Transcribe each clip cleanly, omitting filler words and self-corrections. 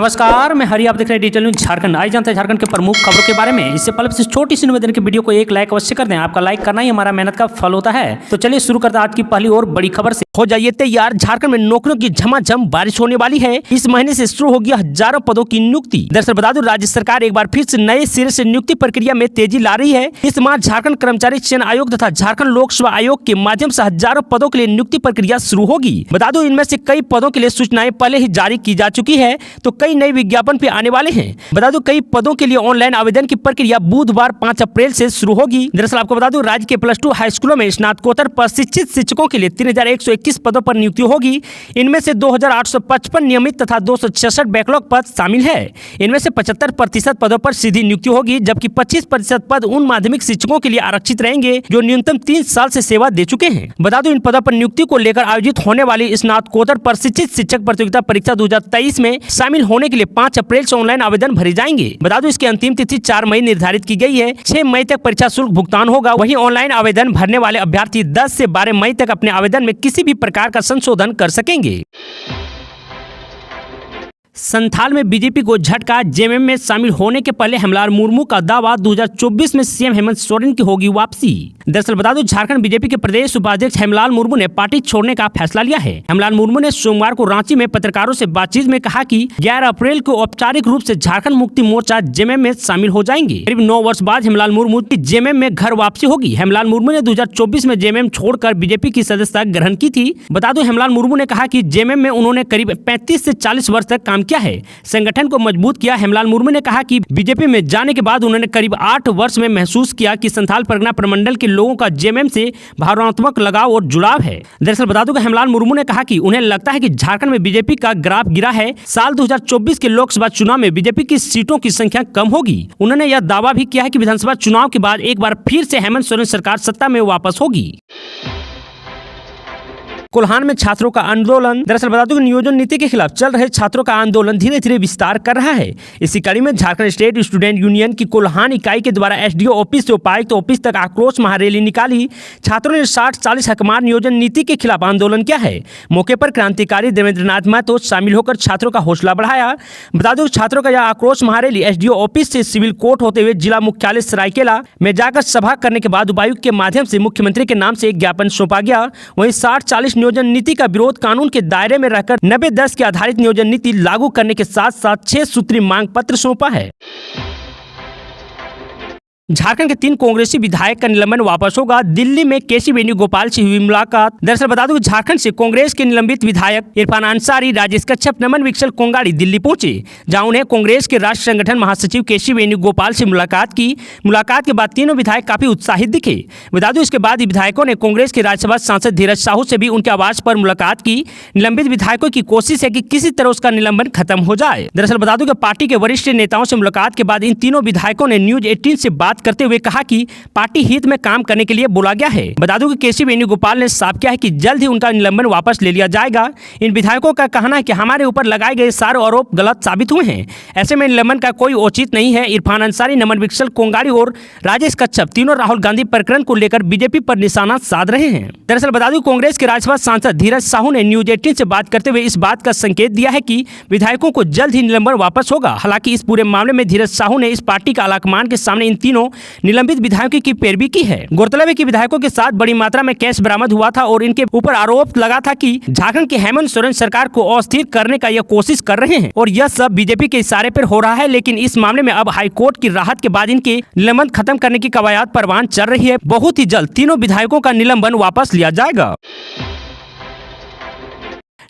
नमस्कार, मैं हरि, आप देख रहे हैं डिजिटल न्यूज झारखंड। आज जानते हैं झारखंड के प्रमुख खबरों के बारे में। इससे पहले छोटी सी निवेदन की वीडियो को एक लाइक अवश्य कर दें। आपका लाइक करना ही हमारा मेहनत का फल होता है। तो चलिए शुरू करते हैं आज की पहली और बड़ी खबर से। हो जाइए तैयार, झारखंड में नौकरियों की झमाझम बारिश होने वाली है। इस महीने से शुरू होगी हजारों पदों की नियुक्ति। दरअसल बता दूं, राज्य सरकार एक बार फिर से नए सिरे से नियुक्ति प्रक्रिया में तेजी ला रही है। इस माह झारखंड कर्मचारी चयन आयोग तथा झारखंड लोक सेवा आयोग के माध्यम से हजारों पदों के लिए नियुक्ति प्रक्रिया शुरू होगी। बता दूं, इनमें से कई पदों के लिए सूचनाएं पहले ही जारी की जा चुकी है, तो कई नए विज्ञापन पे आने वाले हैं। बता दूं, कई पदों के लिए ऑनलाइन आवेदन की प्रक्रिया बुधवार 5 अप्रैल से शुरू होगी। दरअसल आपको बता दूं, राज्य के +2 हाई स्कूलों में स्नातकोत्तर प्रशिक्षित शिक्षकों के लिए 3121 पदों पर नियुक्ति होगी। इनमें से 2855 नियमित तथा 266 बैकलॉग पद शामिल है। इनमें से 75% पदों पर सीधी नियुक्ति होगी, जबकि 25% पद उन माध्यमिक शिक्षकों के लिए आरक्षित रहेंगे जो न्यूनतम 3 साल से सेवा दे चुके हैं। बता दूं, इन पदों पर नियुक्ति को लेकर आयोजित होने वाली स्नातकोत्तर प्रशिक्षित शिक्षक प्रतियोगिता परीक्षा 2023 में शामिल होने के लिए 5 अप्रैल से ऑनलाइन आवेदन भरे जाएंगे। बता दूं, इसकी अंतिम तिथि 4 मई निर्धारित की गई है। 6 मई तक परीक्षा शुल्क भुगतान होगा। वहीं ऑनलाइन आवेदन भरने वाले अभ्यर्थी 10 से 12 मई तक अपने आवेदन में किसी भी प्रकार का संशोधन कर सकेंगे। संथाल में बीजेपी को झटका, जेएमएम में शामिल होने के पहले हेमलाल मुर्मू का दावा, 2024 में सीएम हेमंत सोरेन की होगी वापसी। दरअसल बता दूं, झारखंड बीजेपी के प्रदेश उपाध्यक्ष हेमलाल मुर्मू ने पार्टी छोड़ने का फैसला लिया है। हेमलाल मुर्मू ने सोमवार को रांची में पत्रकारों से बातचीत में कहा कि 11 अप्रैल को औपचारिक रूप से झारखंड मुक्ति मोर्चा जेएमएम में शामिल हो जाएंगे। करीब 9 वर्ष बाद हेमलाल मुर्मू की जेएमएम में घर वापसी होगी। हेमलाल मुर्मू ने 2024 में जेएमएम छोड़कर बीजेपी की सदस्यता ग्रहण की थी। बता दूं, हेमलाल मुर्मू ने कहा कि जेएमएम में उन्होंने करीब 35 से 40 वर्ष तक काम किया है, संगठन को मजबूत किया। हेमलाल मुर्मू ने कहा कि बीजेपी में जाने के बाद उन्होंने करीब 8 वर्ष में महसूस किया कि संथाल परगना प्रमंडल के लोगों का जेएमएम से भावनात्मक लगाव और जुड़ाव है। दरअसल बता दूं कि हेमलाल मुर्मू ने कहा कि उन्हें लगता है कि झारखंड में बीजेपी का ग्राफ गिरा है। साल 2024 के लोकसभा चुनाव में बीजेपी की सीटों की संख्या कम होगी। उन्होंने यह दावा भी किया है कि विधानसभा चुनाव के बाद एक बार फिर से हेमंत सोरेन सरकार सत्ता में वापस होगी। कोल्हान में छात्रों का आंदोलन। दरअसल बता दूं कि नियोजन नीति के खिलाफ चल रहे छात्रों का आंदोलन धीरे धीरे विस्तार कर रहा है। इसी कड़ी में झारखंड स्टेट स्टूडेंट यूनियन की कोल्हान इकाई के द्वारा एसडीओ ऑफिस से उपायुक्त ऑफिस तक आक्रोश महारैली निकाली। छात्रों ने 60-40 हकमार नियोजन नीति के खिलाफ आंदोलन किया है। मौके पर क्रांतिकारी देवेंद्र नाथ महतो शामिल होकर छात्रों का हौसला बढ़ाया। बता दूं, छात्रों का यह आक्रोश महारैली एसडीओ ऑफिस से सिविल कोर्ट होते हुए जिला मुख्यालय सरायकेला में जाकर सभा करने के बाद उपायुक्त के माध्यम से मुख्यमंत्री के नाम से एक ज्ञापन सौंपा गया। वहीं 60-40 नियोजन नीति का विरोध कानून के दायरे में रहकर 90-10 के आधारित नियोजन नीति लागू करने के साथ साथ 6 सूत्री मांग पत्र सौंपा है। झारखंड के 3 कांग्रेसी विधायक का निलंबन वापस होगा। दिल्ली में केसी वेणुगोपाल से हुई मुलाकात। दरअसल बता दूं, झारखंड से कांग्रेस के निलंबित विधायक इरफान अंसारी, राजेश कच्छप, नमन विकसल कोंगाड़ी दिल्ली पहुंचे, जहां उन्हें कांग्रेस के राष्ट्रीय संगठन महासचिव केसी वेणुगोपाल से मुलाकात की। मुलाकात के बाद तीनों विधायक काफी उत्साहित दिखे। बता दूं, इसके बाद विधायकों ने कांग्रेस के राज्यसभा सांसद धीरज साहू से भी उनके आवास पर मुलाकात की। निलंबित विधायकों की कोशिश है कि किसी तरह उसका निलंबन खत्म हो जाए। दरअसल बता दूं कि पार्टी के वरिष्ठ नेताओं से मुलाकात के बाद इन तीनों विधायकों ने न्यूज 18 से बात करते हुए कहा कि पार्टी हित में काम करने के लिए बोला गया है। बता दूं कि केसी वेणुगोपाल ने साफ किया है कि जल्द ही उनका निलंबन वापस ले लिया जाएगा। इन विधायकों का कहना है कि हमारे ऊपर लगाए गए सारे आरोप गलत साबित हुए हैं, ऐसे में निलंबन का कोई औचित्य नहीं है। इरफान अंसारी, नमन विकसल कोंगाड़ी और राजेश कच्छप तीनों राहुल गांधी प्रकरण को लेकर बीजेपी पर निशाना साध रहे हैं। दरअसल बता दूं, कांग्रेस के राज्यसभा सांसद धीरज साहू ने न्यूज 18 से बात करते हुए इस बात का संकेत दिया है कि विधायकों को जल्द ही निलंबन वापस होगा। हालांकि इस पूरे मामले में धीरज साहू ने इस पार्टी का आलाकमान के सामने इन तीनों निलंबित विधायकों की पैरवी की है। गौरतलब है कि विधायकों के साथ बड़ी मात्रा में कैश बरामद हुआ था और इनके ऊपर आरोप लगा था कि झारखंड की हेमंत सोरेन सरकार को अस्थिर करने का यह कोशिश कर रहे हैं और यह सब बीजेपी के इशारे पर हो रहा है। लेकिन इस मामले में अब हाईकोर्ट की राहत के बाद इनके निलंबन खत्म करने की कवायद परवान चल रही है। बहुत ही जल्द तीनों विधायकों का निलंबन वापस लिया जाएगा।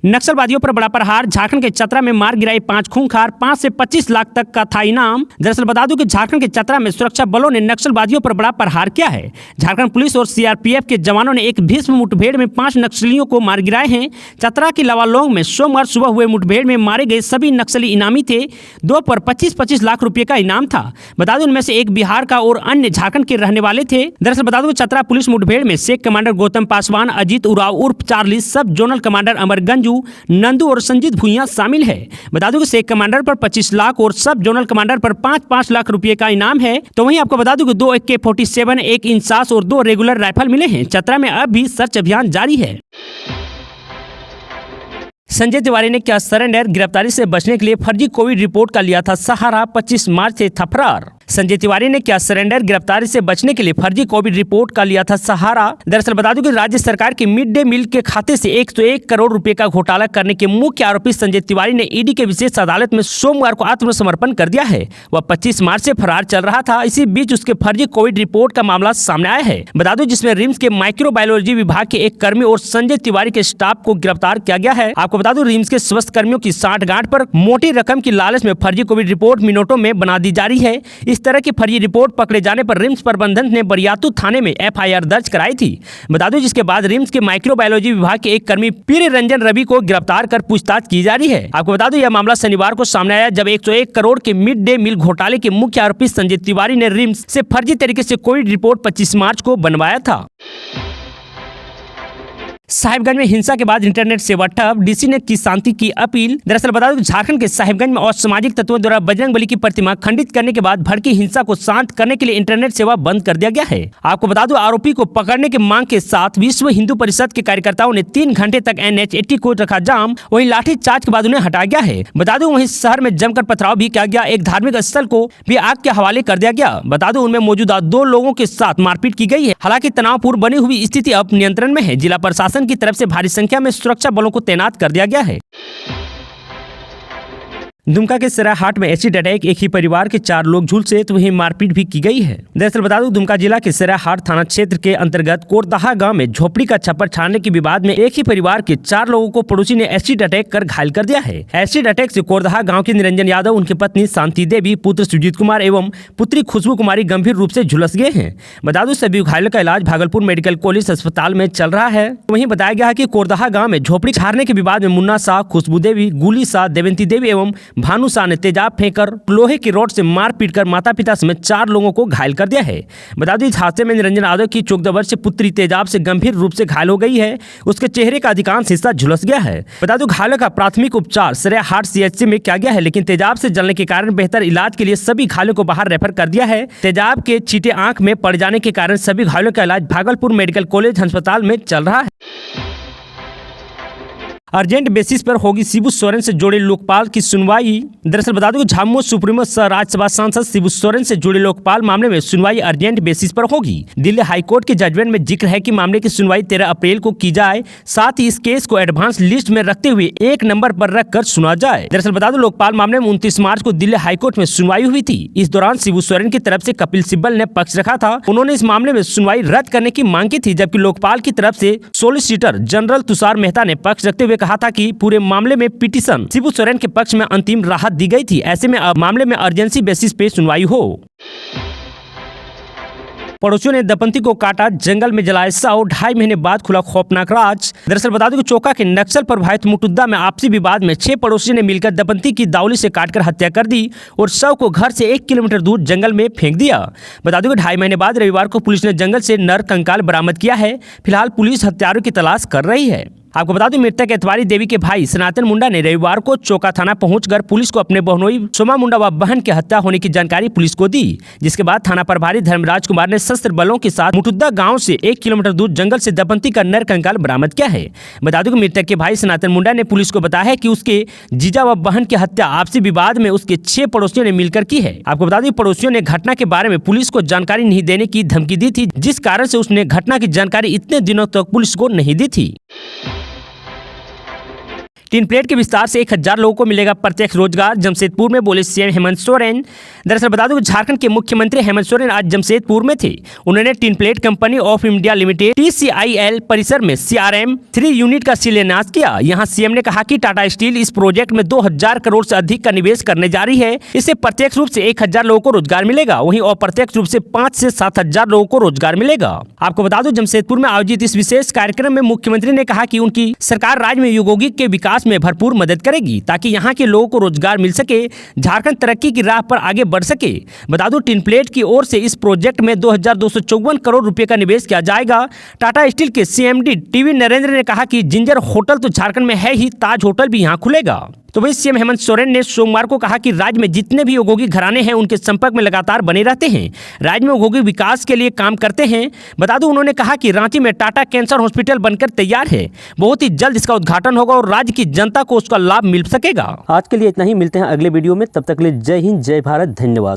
नक्सलवादियों पर बड़ा प्रहार। झारखंड के चतरा में मार गिराई 5 खूंखार, 5 से 25 लाख तक का था इनाम। दरअसल बता दूं कि झारखंड के चतरा में सुरक्षा बलों ने नक्सलवादियों पर बड़ा प्रहार किया है। झारखंड पुलिस और सीआरपीएफ के जवानों ने एक भीषण मुठभेड़ में 5 नक्सलियों को मार गिराए हैं। चतरा के लावालोंग में सोमवार सुबह हुए मुठभेड़ में मारे गए सभी नक्सली इनामी थे। 2 पर 25-25 लाख रुपए का इनाम था। बता दूं, उनमें से एक बिहार का और अन्य झारखंड के रहने वाले थे। दरअसल बता दूं, चतरा पुलिस मुठभेड़ में सेक कमांडर गौतम पासवान, अजीत उराव उर्फ चार्ली, सब जोनल कमांडर अमर गंजू, नंदू और संजीत भुइयां शामिल है। बता दूं कि सेक कमांडर पर 25 लाख और सब जोनल कमांडर पर 5-5 लाख रुपए का इनाम है। तो वहीं आपको बता दूं कि 2 AK-47, 1 इंसास और 2 रेगुलर राइफल मिले हैं। चतरा में अब भी सर्च अभियान जारी है। संजय तिवारी ने किया सरेंडर, गिरफ्तारी से बचने के लिए फर्जी कोविड रिपोर्ट का लिया था सहारा, 25 मार्च से था फरार। संजय तिवारी ने किया सरेंडर, गिरफ्तारी से बचने के लिए फर्जी कोविड रिपोर्ट का लिया था सहारा। दरअसल बता दूं कि राज्य सरकार के मिड डे मील के खाते से 101 करोड़ रुपए का घोटाला करने के मुख्य आरोपी संजय तिवारी ने ईडी के विशेष अदालत में सोमवार को आत्मसमर्पण कर दिया है। वह 25 मार्च से फरार चल रहा था। इसी बीच उसके फर्जी कोविड रिपोर्ट का मामला सामने आया है। बता दूं जिसमें रिम्स के माइक्रोबायोलॉजी विभाग के एक कर्मी और संजय तिवारी के स्टाफ को गिरफ्तार किया गया है। आपको बता दूं रिम्स के स्वास्थ्य कर्मियों की साठगांठ पर मोटी रकम की लालच में फर्जी कोविड रिपोर्ट मिनटों में बना दी जा रही है। इस तरह की फर्जी रिपोर्ट पकड़े जाने पर रिम्स प्रबंधन ने बरियातू थाने में एफआईआर दर्ज कराई थी। बता दूं जिसके बाद रिम्स के माइक्रोबायोलॉजी विभाग के एक कर्मी पीर रंजन रवि को गिरफ्तार कर पूछताछ की जा रही है। आपको बता दूं यह मामला शनिवार को सामने आया जब 101 करोड़ के मिड डे मील घोटाले के मुख्य आरोपी संजय तिवारी ने रिम्स से फर्जी तरीके से कोविड रिपोर्ट 25 मार्च को बनवाया था। साहिबगंज में हिंसा के बाद इंटरनेट सेवा ठप, डीसी ने की शांति की अपील। दरअसल बता दूं झारखंड के साहिबगंज में असामाजिक तत्वों द्वारा बजरंगबली की प्रतिमा खंडित करने के बाद भड़की हिंसा को शांत करने के लिए इंटरनेट सेवा बंद कर दिया गया है। आपको बता दूं आरोपी को पकड़ने की मांग के साथ विश्व हिंदू परिषद के कार्यकर्ताओं ने 3 घंटे तक NH80 को रखा जाम। वहीं लाठीचार्ज के बाद उन्हें हटाया गया है। बता दूं वहीं शहर में जमकर पथराव भी किया गया। एक धार्मिक स्थल को भी आग के हवाले कर दिया गया। बता दूं उनमें मौजूदा 2 लोगों के साथ मारपीट की गई है। हालांकि तनावपूर्ण बनी हुई स्थिति अब नियंत्रण में है। जिला प्रशासन की तरफ से भारी संख्या में सुरक्षा बलों को तैनात कर दिया गया है। दुमका के सरायहाट में एसिड अटैक, एक ही परिवार के 4 लोग झुलसे तो वहीं मारपीट भी की गई है। दरअसल बता दूं दुमका जिला के सरायहाट थाना क्षेत्र के अंतर्गत कोरदाहा गांव में झोपड़ी का छप्पर छाड़ने के विवाद में एक ही परिवार के 4 लोगों को पड़ोसी ने एसिड अटैक कर घायल कर दिया है। एसिड अटैक से कोरदाहा गाँव के निरंजन यादव, उनकी पत्नी शांति देवी, पुत्र सुजीत कुमार एवं पुत्री खुशबू कुमारी गंभीर रूप से झुलस गए हैं। बता दूं सभी घायलों का इलाज भागलपुर मेडिकल कॉलेज अस्पताल में चल रहा है। वहीं बताया गया है कि कोरदाहा गाँव में झोपड़ी छाड़ने के विवाद में मुन्ना शाह, खुशबू देवी, गुली शाह, देवंती देवी एवं भानु शाह ने तेजाब फेंककर लोहे की रॉड से मार पीट कर माता पिता समेत 4 लोगों को घायल कर दिया है। बता दें इस हादसे में निरंजन यादव की 14 वर्षीय पुत्री तेजाब से गंभीर रूप से घायल हो गई है। उसके चेहरे का अधिकांश हिस्सा झुलस गया है। बता दूं घायलों का प्राथमिक उपचार सरायहाट CHC में किया गया है, लेकिन तेजाब से जलने के कारण बेहतर इलाज के लिए सभी घायलों को बाहर रेफर कर दिया है। तेजाब के छींटे आंख में पड़ जाने के कारण सभी घायलों का इलाज भागलपुर मेडिकल कॉलेज अस्पताल में चल रहा है। अर्जेंट बेसिस पर होगी शिबू सोरेन से जुड़े लोकपाल की सुनवाई। दरअसल बता दूं झामुमो सुप्रीमो सह राज्यसभा सांसद शिबू सोरेन से जुड़े लोकपाल मामले में सुनवाई अर्जेंट बेसिस पर होगी। दिल्ली हाईकोर्ट के जजमेंट में जिक्र है कि मामले की सुनवाई 13 अप्रैल को की जाए। साथ ही इस केस को एडवांस लिस्ट में रखते हुए 1 नंबर पर रखकर सुना जाए। दरअसल बता दूं लोकपाल मामले में 29 मार्च को दिल्ली हाईकोर्ट में सुनवाई हुई थी। इस दौरान शिबू सोरेन की तरफ से कपिल सिब्बल ने पक्ष रखा था। उन्होंने इस मामले में सुनवाई रद्द करने की मांग की थी, जबकि लोकपाल की तरफ से सॉलिसिटर जनरल तुषार मेहता ने पक्ष रखते हुए कहा था कि पूरे मामले में पिटीशन शिबू सोरेन के पक्ष में अंतिम राहत दी गई थी। ऐसे में अब मामले में अर्जेंसी बेसिस पे सुनवाई हो। पड़ोसियों ने दंपति को काटा, जंगल में जलाए शव, 2.5 महीने बाद खुला खौफनाक राज। दरअसल बता दूं कि चोका के नक्सल प्रभावित मुटुद्दा में आपसी विवाद में 6 पड़ोसियों ने मिलकर दंपति की दावली से काटकर हत्या कर दी और शव को घर से 1 किलोमीटर दूर जंगल में फेंक दिया। बता दूं कि 2.5 महीने बाद रविवार को पुलिस ने जंगल से नर कंकाल बरामद किया है। फिलहाल पुलिस हत्यारों की तलाश कर रही है। आपको बता दूं मृतक एतवारी देवी के भाई सनातन मुंडा ने रविवार को चोका थाना पहुंचकर पुलिस को अपने बहनोई सोमा मुंडा व बहन की हत्या होने की जानकारी पुलिस को दी, जिसके बाद थाना प्रभारी धर्मराज कुमार ने सशस्त्र बलों के साथ मुटुद्दा गांव से 1 किलोमीटर दूर जंगल से दंपति का नर कंकाल बरामद किया है। बता दूं कि मृतक के भाई सनातन मुंडा ने पुलिस को बताया है कि उसके जीजा व बहन की हत्या आपसी विवाद में उसके 6 पड़ोसियों ने मिलकर की है। आपको बता दें पड़ोसियों ने घटना के बारे में पुलिस को जानकारी नहीं देने की धमकी दी थी, जिस कारण से उसने घटना की जानकारी इतने दिनों तक पुलिस को नहीं दी थी। टीन प्लेट के विस्तार से 1000 लोगों को मिलेगा प्रत्यक्ष रोजगार, जमशेदपुर में बोले सीएम हेमंत सोरेन। दरअसल बता दूं झारखंड के मुख्यमंत्री हेमंत सोरेन आज जमशेदपुर में थे। उन्होंने tin plate company of India limited TCIL परिसर में CRM 3 यूनिट का शिलान्यास किया। यहां सीएम ने कहा कि टाटा स्टील इस प्रोजेक्ट में 2000 करोड़ से अधिक का निवेश करने जा रही है। इससे प्रत्यक्ष रूप से 1000 लोगों को रोजगार मिलेगा, वहीं अप्रत्यक्ष रूप से 5 से 7000 लोगों को रोजगार मिलेगा। आपको बता दूं जमशेदपुर में आयोजित इस विशेष कार्यक्रम में मुख्यमंत्री ने कहा कि उनकी सरकार राज्य में औद्योगिक के विकास में भरपूर मदद करेगी ताकि यहां के लोगों को रोजगार मिल सके, झारखंड तरक्की की राह पर आगे बढ़ सके। बता दूं टिन प्लेट की ओर से इस प्रोजेक्ट में 2254 करोड़ रुपए का निवेश किया जाएगा। टाटा स्टील के CMD टीवी नरेंद्र ने कहा कि जिंजर होटल तो झारखंड में है ही, ताज होटल भी यहां खुलेगा। तो वही सीएम हेमंत सोरेन ने सोमवार को कहा कि राज्य में जितने भी औद्योगिक घराने हैं उनके संपर्क में लगातार बने रहते हैं, राज्य में औद्योगिक विकास के लिए काम करते हैं। बता दूं उन्होंने कहा कि रांची में टाटा कैंसर हॉस्पिटल बनकर तैयार है, बहुत ही जल्द इसका उद्घाटन होगा और राज्य की जनता को उसका लाभ मिल सकेगा। आज के लिए इतना ही, मिलते हैं अगले वीडियो में, तब तक के लिए जय हिंद, जय भारत, धन्यवाद।